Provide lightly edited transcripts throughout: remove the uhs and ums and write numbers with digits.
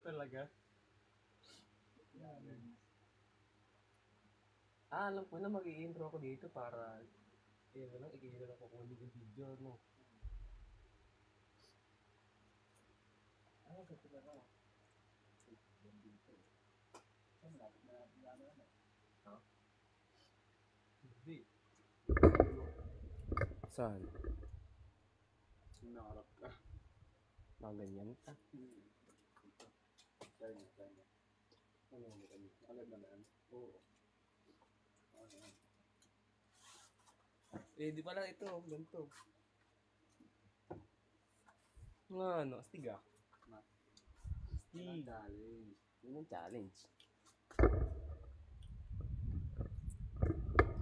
Talaga? Alam ko na mag-i-intro ako dito para lang, ikikita lang kukunin yung video, no? Ano, sa talaga? Ha? Hindi. Saan? Nakarap ka. Mga ganyan? Kaya. Ano mo kami? Alam na yan? Oo. Eh, di pala ito, ganito. Nga, ano, astig ah. Astig. Challenge. Yun ang challenge.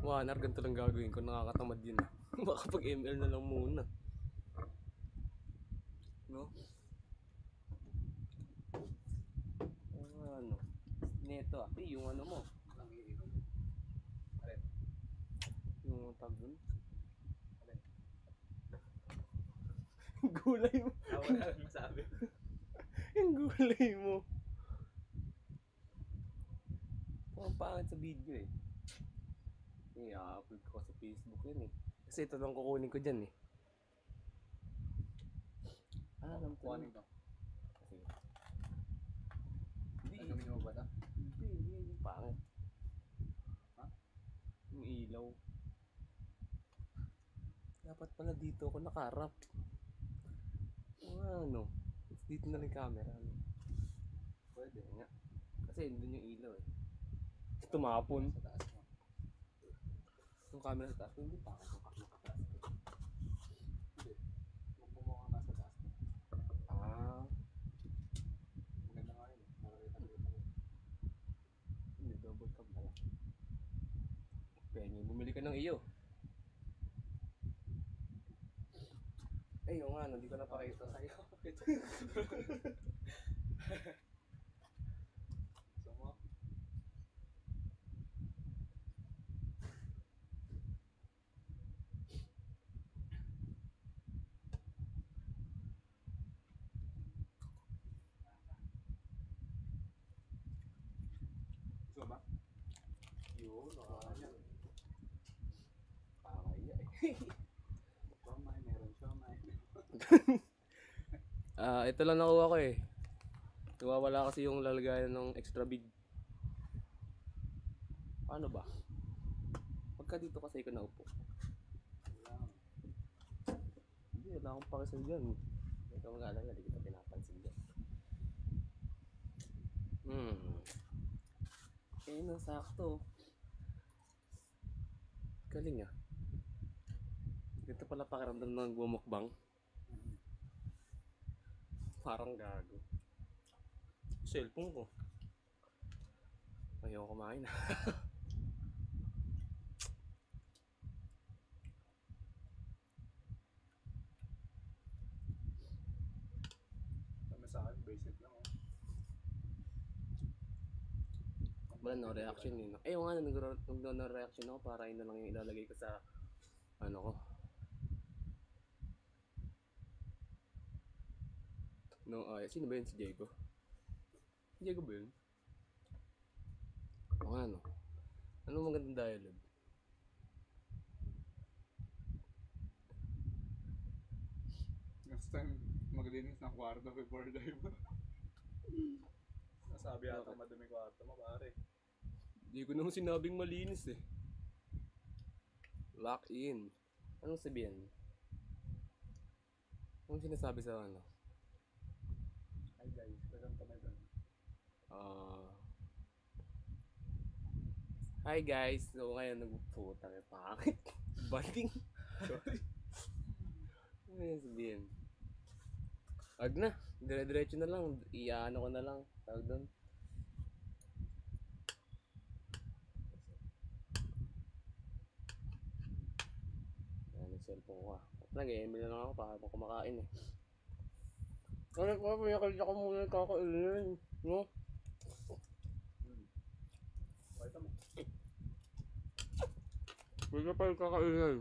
Wanar, ganito lang gagawin ko. Nakakatamad yun ah. Baka pag ML na lang muna. No? Ano? Neto ah. Eh, yung ano mo. Ang iinom. Alin? Yung tag dun. Alin? Gulay mo. Wala lang masabi. Yung gulay mo. Ang pangit sa video eh. I-upload ko sa Facebook yun eh. Kasi ito lang kukunin ko dyan eh. Alam ko. Kuhanin ko. Kasi Gagawin mo ba ito? hindi yung pangit. Ha? Yung ilaw. Dapat pala dito ako nakaharap. Ano? Dito na lang yung camera. Ano? Pwede nga. Kasi doon yung ilaw eh. Tumapon. Sa taas mo. Yung camera sa taas. Hindi pangit yung camera sa taas. Hindi. Huwag mo mukha nasa taas mo. Ah. Maganda nga yun. Nakakita ko. Hindi, double cam na lang. Pengi, bumili ka ng iyo. Eh, yung ano, di ko napakita sa'yo. So mo? Gusto ba? Yun, Kaya. pakaya eh. Siomay, meron siomay. Ito lang nakuha ko eh. Nawawala kasi yung lalagayan ng extra big. Paano ba? Pagka dito kasi ko naupo. Wala. Hindi, wala akong pakisal dyan. Hindi ka mag-alala, di kita pinapansin dyan. Eh, nang sakto. Galing ah. Ganito pala pakiramdam ng bumukbang. Parang gago. Cellphone ko. Ayaw kumain. Kami sa akin, basic lang. Wala no reaction yun. Eh, yung ano, nag-no-reaction ako para yun na lang yung ilalagay ko sa ano ko. No, sino ba yun? Si Diego? Diego ba yun? O ano? Ano magandang dialogue? Next time, maglinis ng kwarto before live. Nasabi ata madumi kwarto mo, pare. Hindi ko naman sinabing malinis eh. Lock in. Anong sabihin? Anong sinasabi sa ano? Hi guys, welcome to my vlog. Hi guys! So ngayon nagpuputa may pangit. Banding. Sorry. Ano yung sabihin? Wag na. Dire-diretso na lang. Iyaano ko na lang. Tawag doon. Ayan yung cellphone ko ah. Nag-email na lang ako para kumakain eh. Ano ko, pinakalita ko muna yung kakainin. No? Pakita mo. Pwede pa yung kakainin.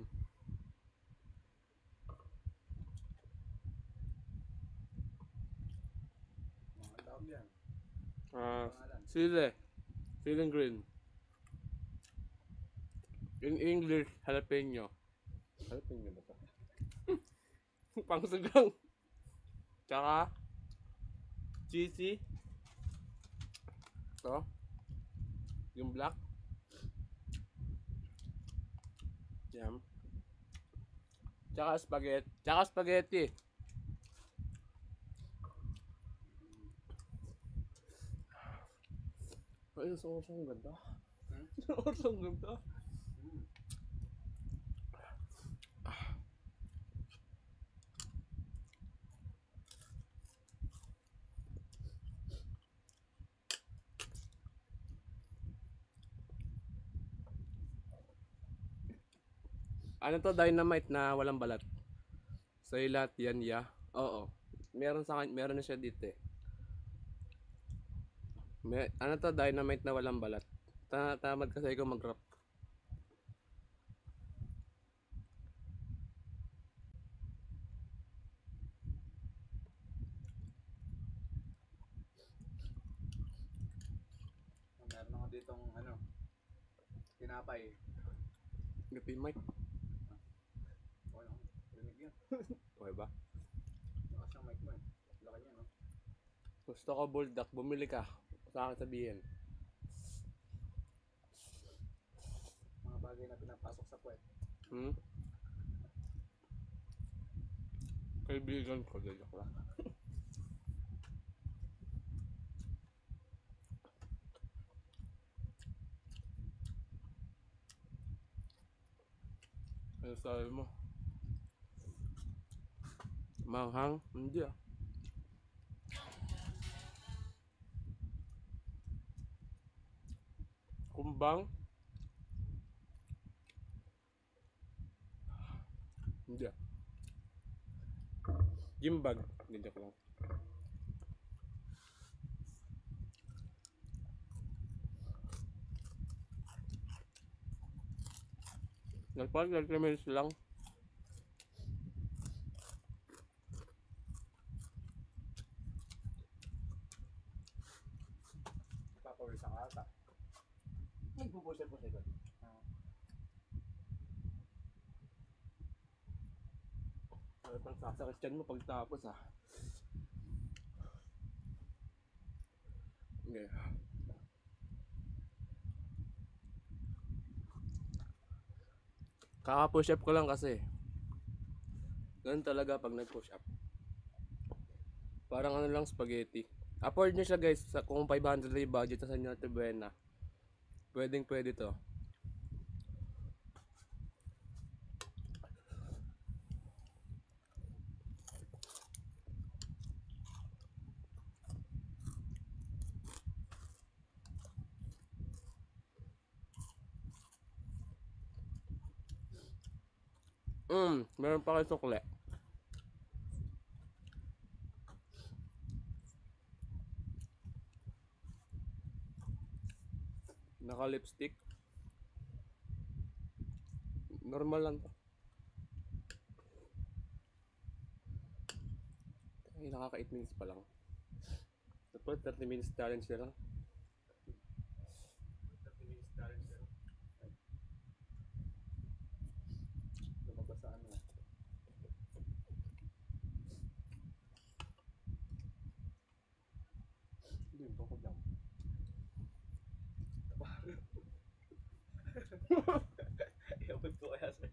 Mga tawag yan. Pangalan. Sile. Siling green. In English, jalapeno. Jalapeno ba ito? Pangsagang. Tsaka, cheesy. Ito. Yung black. Yan. Tsaka spaghetti. Tsaka spaghetti. Ay, yung sauce ang ganda. Sauce ang ganda. Ano to, dynamite na walang balat? Sa lahat yan, ya. Oo. Meron na siya dito eh. Ano to, dynamite na walang balat. Tamad kasi ikaw mag-rap. Meron ako ditong ano, tinapay. Gapi mic. Wala, rinig yan. Okay ba? Lakas ng mic mo eh. Laki niya, no? Gusto ko bulldog, bumili ka. Sa akin sabihin. Mga bagay na pinapasok sa puwet. Hmm? Kaibigan ko, joke lang. Ano sabi mo? Manghang? Hindi ah. Kumbang? Hindi ah. Gimbag? Hindi, joke lang. Nagpag-minutes lang. Papawisan ka ata. Nagpupusin-pusin ko. Ano pang sasakit dyan mo pagtapos ah. Okay. Kaka-push up ko lang kasi. Ganun talaga pag nag-push up. Parang ano lang, spaghetti. Afford nyo siya guys, kung 500 na yung budget sa Noche Buena. Pwedeng pwede to. Meron pa kayo sukle. Naka-lipstick. Normal lang to. Ay, nakaka 8 minutes pa lang. Dapat 30 minutes challenge na lang. 30 minutes challenge pero. Lumabas sa ano. Hindi, bako lang. Iabot ko kaya sir.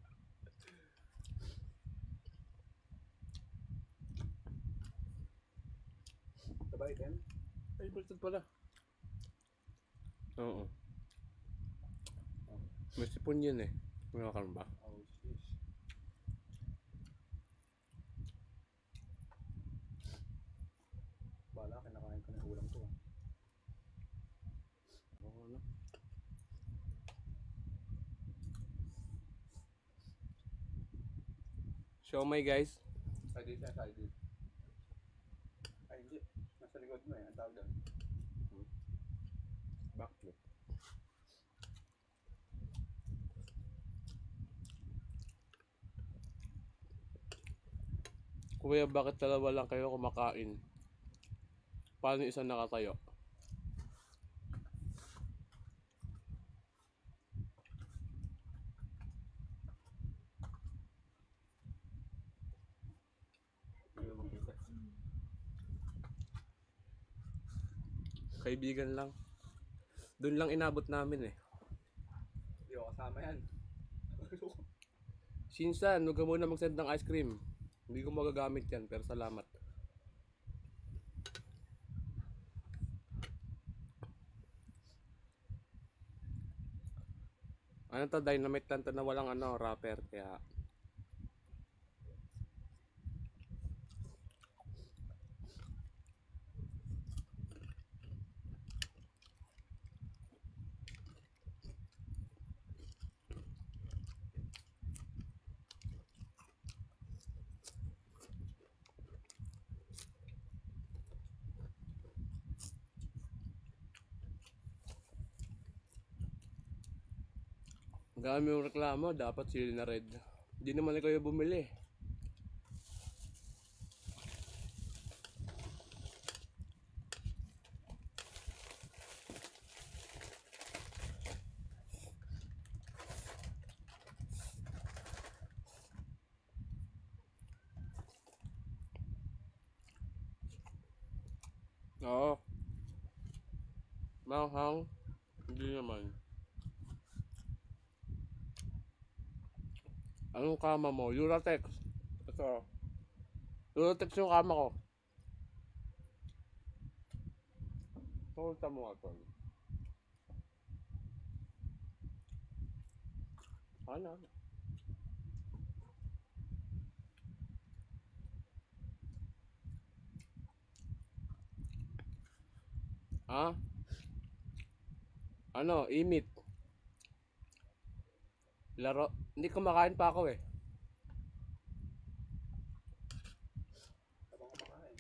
Sabay din? Ay, baliktad pala. Oo. May sipon yun eh. May makaroon ba? Oh, sheesh. Bala, kinakain ko na yung ulam ko. Oo na. Siomai guys. Side dish yan, side dish. Ay, hindi. Nasa likod mo eh. Ang tawag doon. Backflip. Kuya, bakit dalawa lang kayo kumakain? Paano isa nakatayo? Kaibigan lang. Doon lang inabot namin eh. Hindi ako kasama yan. Shinsan, huwag ka muna mag-send ng ice cream. Hindi ko magagamit yan, pero salamat. Ano to, dynamite lang to na walang ano, wrapper, kaya... Ang dami yung reklamo, dapat sili na red. Hindi naman kayo bumili. Oo. Manghang. Hindi naman. Anong kama mo? Uratex. Ito. Uratex yung kama ko. Punta mo nga ito. Ano? Ha? Ano? Imit. Laro. Hindi kumakain pa ako eh. Habang kumakain.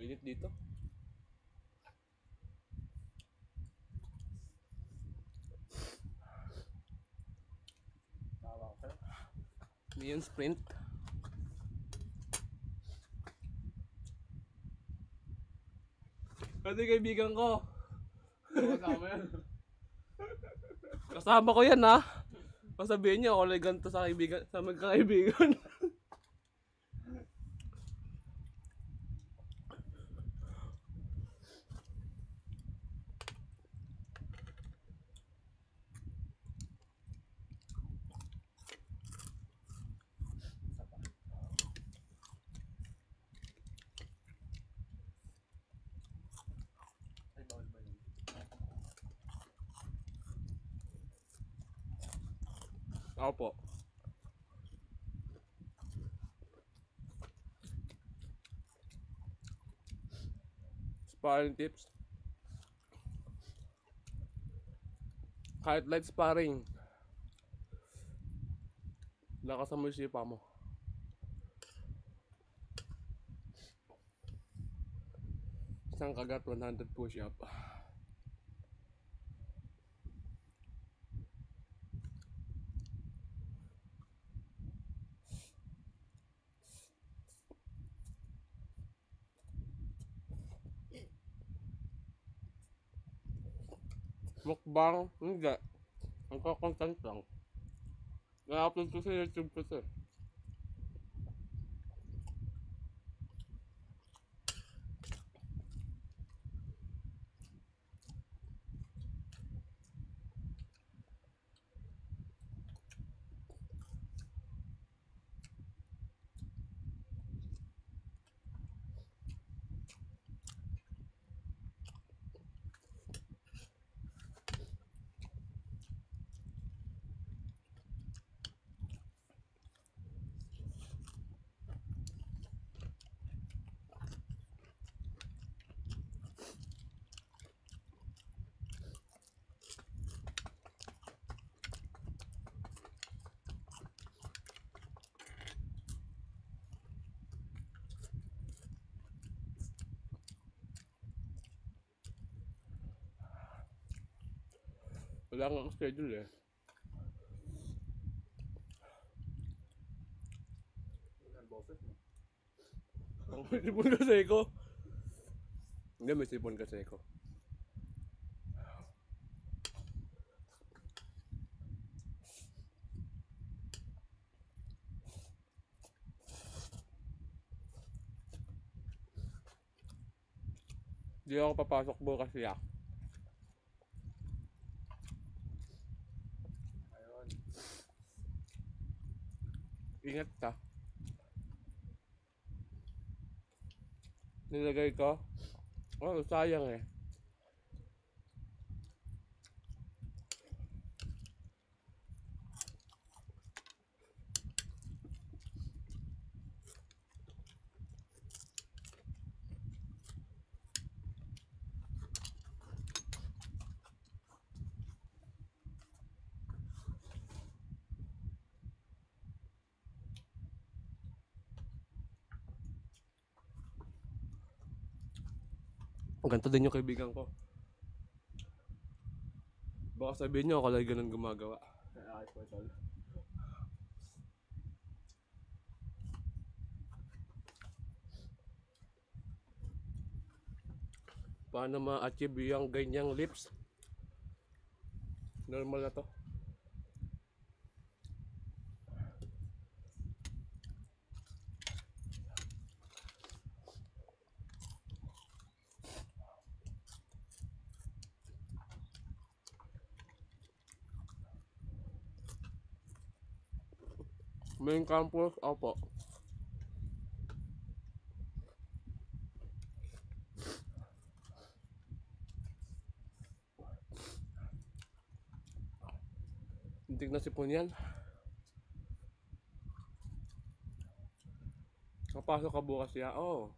Init dito. Nawa ko sa'yo. Neon Sprint. Kasi kaibigan ko. Kasama yan. Kasama ko yan ha. Pasabihin niyo ako lang ganito sa kaibigan, sa magkakaibigan. Ay, bawal ba yun? Ako po. Sparring tips. Kahit light sparring, lakas mo yung sipa mo. Isang kagat 100 push-up. Mukbang, hindi. Ang kakontent lang. Na-upload ko sa YouTube kasi. Wala nga schedule eh. Ang boses mo. Ang pwede mo kasi ko. Hindi, may sipon kasi ko. Hindi ako papasok bukas ya. Ayun. Ingat ka. Nilagay ko. Oh, sayang eh. Ganito din yung kaibigan ko. Baka sabihin nyo ako lang ganun gumagawa. Ay, ayos po ito. Paano ma-achieve yung ganyang lips? Normal na to. Main campus, opo. Hindi na sipon yan. Kapasok ka bukas ya. Oh.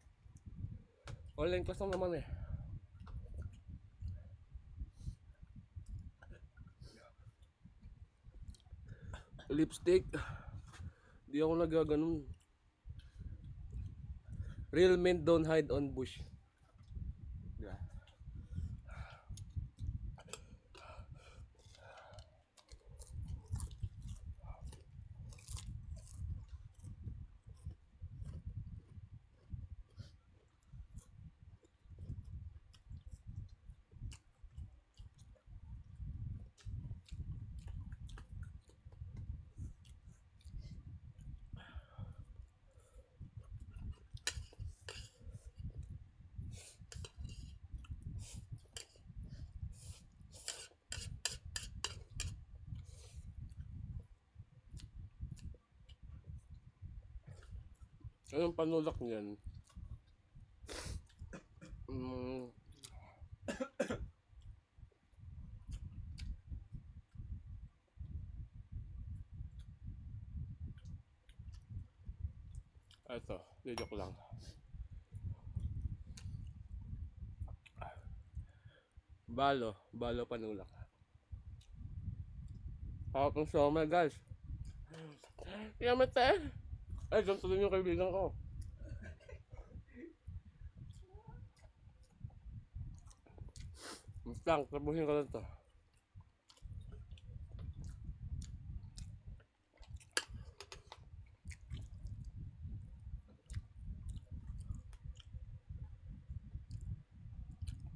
Online class lang naman eh. Lipstick. Di ako nagaganon. Real men don't hide on bush. Diba? Anong panulak niyan? Ito, joke lang. Balo panulak. Hawak ng soma guys. Yamat eh. Ay, ganito din yung kaibigan ko. Mustang, tapusin ko lang to.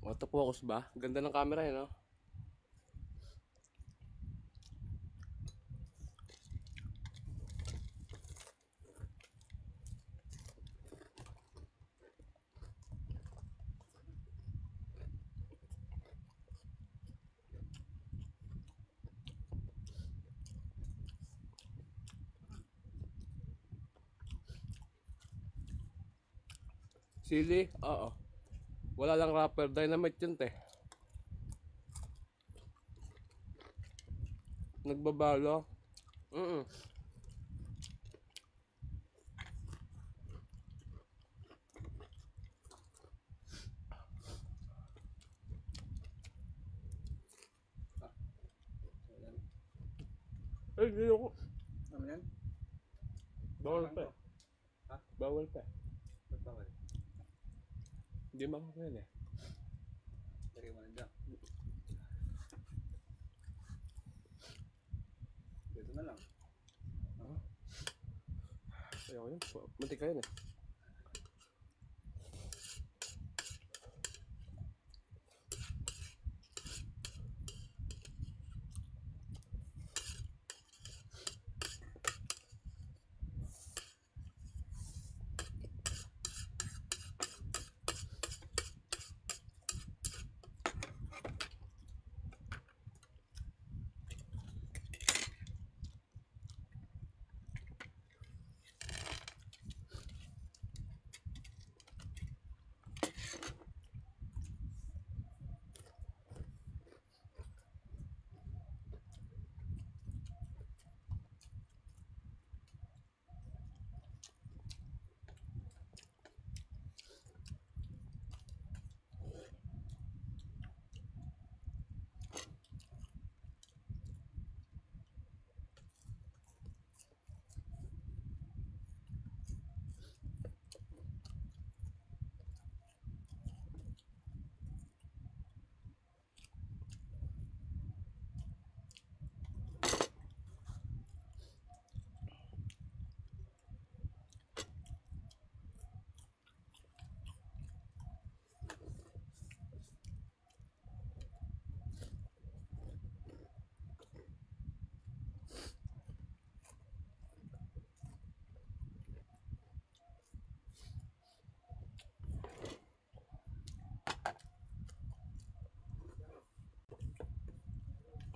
Autofocus ba? Ganda ng camera eh, no? Sili? Oo. Wala lang wrapper. Dynamite yun, te. Nagbabalo. Ay, hindi ako. Ano yan? Bawal pa eh. Ha? Bawal pa eh. Ba't bawal? Hindi makakain eh. Lagay mo na dyan. Dito na lang. Ayoko yun. Mantika yun eh.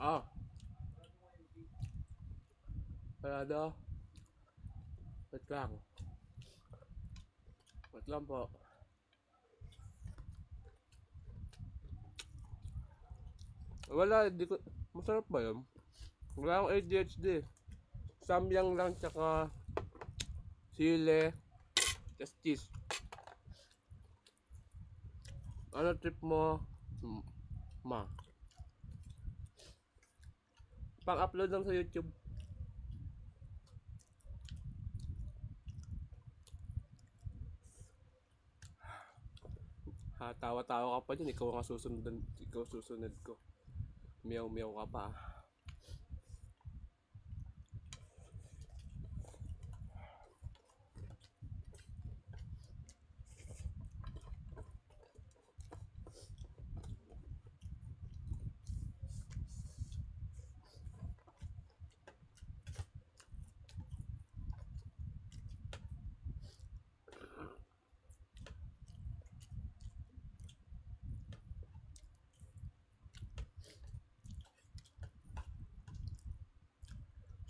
Ah, wala daw. Wait lang. Wait lang po. Wala, di ko... Masarap ba yun? Wala akong ADHD. Samyang lang, tsaka sile, tas cheese. Ano trip mo? Ma. Pang-upload lang sa YouTube. Ha, tawa-tawa ka pa dyan. Ikaw ang susunod ko. Meow-meow ka pa.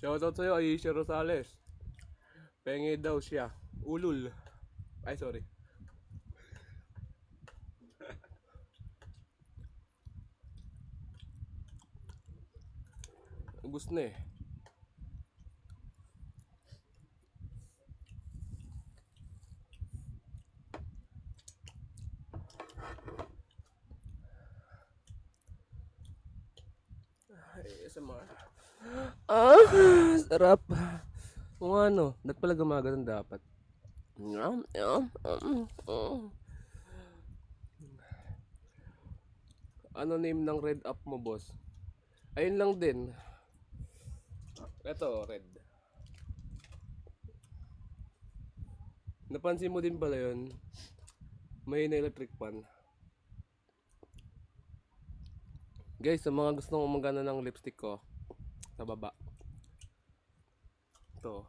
Shoutout sa'yo, Aisha Rosales. Pengi daw siya. Ulul. Ay, sorry. Ubus na eh. Ay, SMR. Ah, sarap. Kung ano, pala gumagano'n dapat. Ano name ng red up mo, boss? Ayun lang din. Ito, red. Napansin mo din pala yun. May electric pan. Guys, sa mga gustong umagana ng lipstick ko, sa baba. Ito.